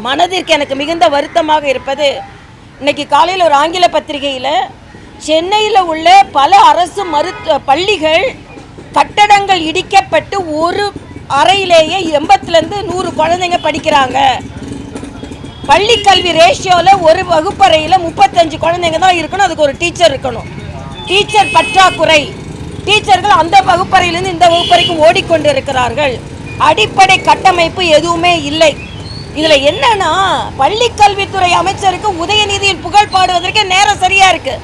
மனதிற்கு எனக்கு மிகுந்த வருத்தமாக இருப்பது, இன்னைக்கு காலையில் ஒரு ஆங்கில பத்திரிகையில் சென்னையில் உள்ள பல அரசு பள்ளிகள் கட்டடங்கள் இடிக்கப்பட்டு ஒரு அறையிலேயே 80லேருந்து 100 குழந்தைங்க படிக்கிறாங்க. பள்ளி கல்வி ரேஷியோவில் ஒரு வகுப்பறையில் 35 குழந்தைங்க தான் இருக்கணும், அதுக்கு ஒரு டீச்சர் இருக்கணும். டீச்சர் பற்றாக்குறை, டீச்சர்கள் அந்த வகுப்பறையிலிருந்து இந்த வகுப்பறைக்கு ஓடிக்கொண்டு இருக்கிறார்கள். அடிப்படை கட்டமைப்பு எதுவுமே இல்லை. இதில் என்னன்னா, பள்ளி கல்வித்துறை அமைச்சருக்கு உதயநிதியின் புகழ் பாடுவதற்கு நேரம் சரியா இருக்கு,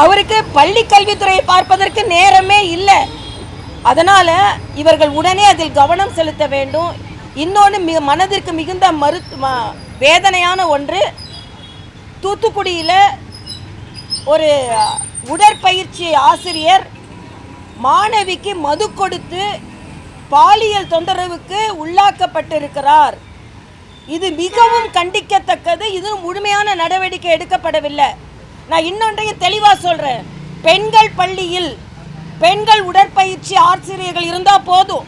அவருக்கு பள்ளி கல்வித்துறையை பார்ப்பதற்கு நேரமே இல்லை. அதனால இவர்கள் உடனே அதில் கவனம் செலுத்த வேண்டும். இன்னொன்று மனதிற்கு மிகுந்த வேதனையான ஒன்று, தூத்துக்குடியில் ஒரு உடற்பயிற்சி ஆசிரியர் மாணவிக்கு மது கொடுத்து பாலியல் தொந்தரவுக்கு உள்ளாக்கப்பட்டிருக்கிறார். இது மிகவும் கண்டிக்கத்தக்கது. இது முழுமையான நடவடிக்கை எடுக்கப்படவில்லை. நான் இன்னொன்றையும் தெளிவாக சொல்கிறேன், பெண்கள் பள்ளியில் பெண்கள் உடற்பயிற்சி ஆசிரியர்கள் இருந்தால் போதும்.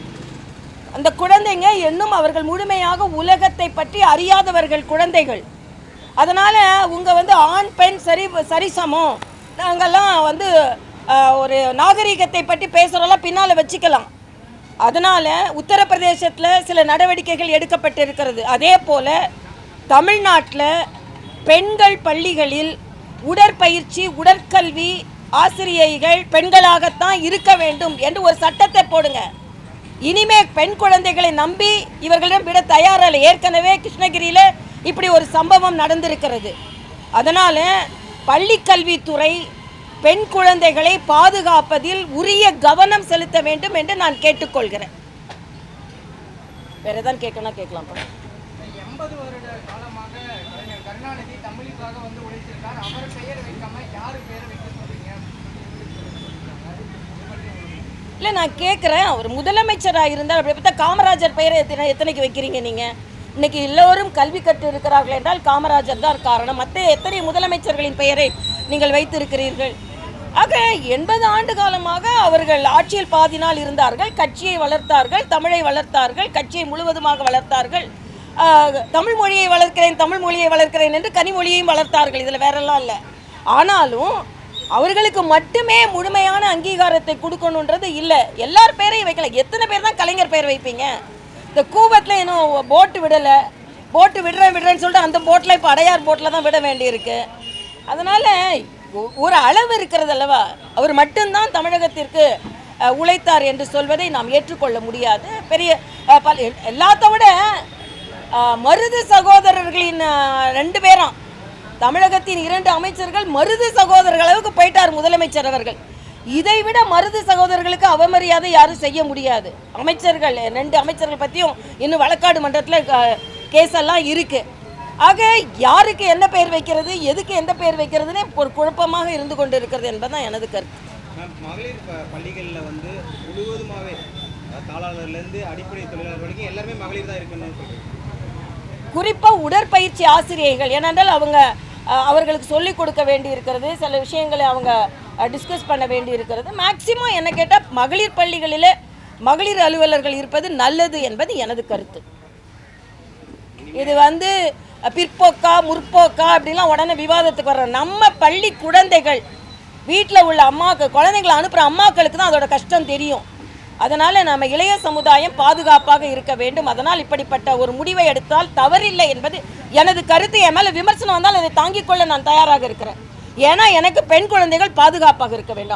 அந்த குழந்தைங்க இன்னும் அவர்கள் முழுமையாக உலகத்தை பற்றி அறியாதவர்கள் குழந்தைகள். அதனால் உங்கள் ஆண் பெண் சரிசமம், நாங்கள்லாம் ஒரு நாகரிகத்தை பற்றி பேசுகிறோம்லாம் பின்னால் வச்சுக்கலாம். அதனால் உத்தரப்பிரதேசத்தில் சில நடவடிக்கைகள் எடுக்கப்பட்டிருக்கிறது. அதே போல் தமிழ்நாட்டில் பெண்கள் பள்ளிகளில் உடற்பயிற்சி உடற்கல்வி ஆசிரியைகள் பெண்களாகத்தான் இருக்க வேண்டும் என்று ஒரு சட்டத்தை போடுங்க. இனிமே பெண் குழந்தைகளை நம்பி இவர்களிடம் விட தயாரில்லை. ஏற்கனவே கிருஷ்ணகிரியில் இப்படி ஒரு சம்பவம் நடந்திருக்கிறது. அதனால் பள்ளி கல்வித்துறை பெண் குழந்தைகளை பாதுகாப்பதில் உரிய கவனம் செலுத்த வேண்டும் என்று நான் கேட்டுக்கொள்கிறேன். வேற ஏதாவது கேட்கணும் கேட்கலாம். 80 வருட காலமாக கலைஞர் கருணாநிதி தமிழுக்காக உழைத்திருக்கார். அவர் பெயர் வைக்காம யார் பெயர் வைக்க சொல்றீங்க? இல்லை, நான் கேட்குறேன், அவர் முதலமைச்சராக இருந்தால் அப்படி பார்த்தா காமராஜர் பெயரை எத்தனைக்கு வைக்கிறீங்க நீங்கள்? இன்னைக்கு எல்லோரும் கல்வி கற்று இருக்கிறார்கள் என்றால் காமராஜர் தான் காரணம். மற்ற எத்தனை முதலமைச்சர்களின் பெயரை நீங்கள் வைத்திருக்கிறீர்கள்? ஆக 80 ஆண்டு காலமாக அவர்கள் ஆட்சியில் பாதி நாள் இருந்தார்கள், கட்சியை வளர்த்தார்கள், தமிழை வளர்த்தார்கள், கட்சியை முழுவதுமாக வளர்த்தார்கள். தமிழ் மொழியை வளர்க்கிறேன் என்று கனிமொழியையும் வளர்த்தார்கள். இதில் வேறெல்லாம் இல்லை. ஆனாலும் அவர்களுக்கு மட்டுமே முழுமையான அங்கீகாரத்தை கொடுக்கணுன்றது இல்லை. எல்லார் பேரையும் வைக்கல. எத்தனை பேர் தான் கலைஞர் பெயர் வைப்பீங்க? இந்த கூவத்தில் இன்னும் போட்டு விடலை, போட்டு விடுறேன்னு சொல்லிட்டு அந்த போட்டில் இப்போ அடையார் போட்டில் தான் விட வேண்டியிருக்கு. அதனால் ஒரு அளவு இருக்கிறது அல்லவா? அவர் மட்டும்தான் தமிழகத்திற்கு உழைத்தார் என்று சொல்வதை நாம் ஏற்றுக்கொள்ள முடியாது. பெரிய எல்லாத்த விட மருது சகோதரர்களின் 2 பேரும் தமிழகத்தின் 2 அமைச்சர்கள் மருது சகோதரர்கள் அளவுக்கு போயிட்டார் முதலமைச்சர் அவர்கள். இதைவிட மருது சகோதரர்களுக்கு அவமரியாதை யாரும் செய்ய முடியாது. அமைச்சர்கள் 2 அமைச்சர்கள் பற்றியும் இன்னும் வழக்காடு மன்றத்தில் கேஸெல்லாம் இருக்குது. ஆக யாருக்கு என்ன பெயர் வைக்கிறது, எதுக்கு எந்த பெயர் வைக்கிறதுனே ஒரு குழப்பமாக இருந்து கொண்டு இருக்கிறது என்பதுதான் எனது கருத்து. மகளிர் பள்ளிகளில் முழுவதுமாகவே தாளாளர்லேருந்து அடிப்படை தொழிலாளர் வரைக்கும் எல்லாருமே மகளிர் தான் இருக்கணும். குறிப்பாக உடற்பயிற்சி ஆசிரியைகள், ஏனென்றால் அவர்களுக்கு சொல்லிக் கொடுக்க வேண்டி இருக்கிறது, சில விஷயங்களை அவங்க டிஸ்கஸ் பண்ண வேண்டி இருக்கிறது. மேக்சிமம் என்ன கேட்டால் மகளிர் பள்ளிகளில் மகளிர் அலுவலர்கள் இருப்பது நல்லது என்பது எனது கருத்து. இது பிற்போக்கா முற்போக்கா அப்படிலாம் உடனே விவாதத்துக்கு வர்ற நம்ம பள்ளி குழந்தைகள் வீட்டில் உள்ள குழந்தைங்களை அனுப்புகிற அம்மாக்களுக்கு தான் அதோட கஷ்டம் தெரியும். அதனால் நம்ம இளைய சமுதாயம் பாதுகாப்பாக இருக்க வேண்டும். அதனால் இப்படிப்பட்ட ஒரு முடிவை எடுத்தால் தவறில்லை என்பது எனது கருத்து. என் மேலே விமர்சனம் வந்தால் அதை தாங்கிக் கொள்ள நான் தயாராக இருக்கிறேன். ஏன்னா எனக்கு பெண் குழந்தைகள் பாதுகாப்பாக இருக்க வேண்டும்.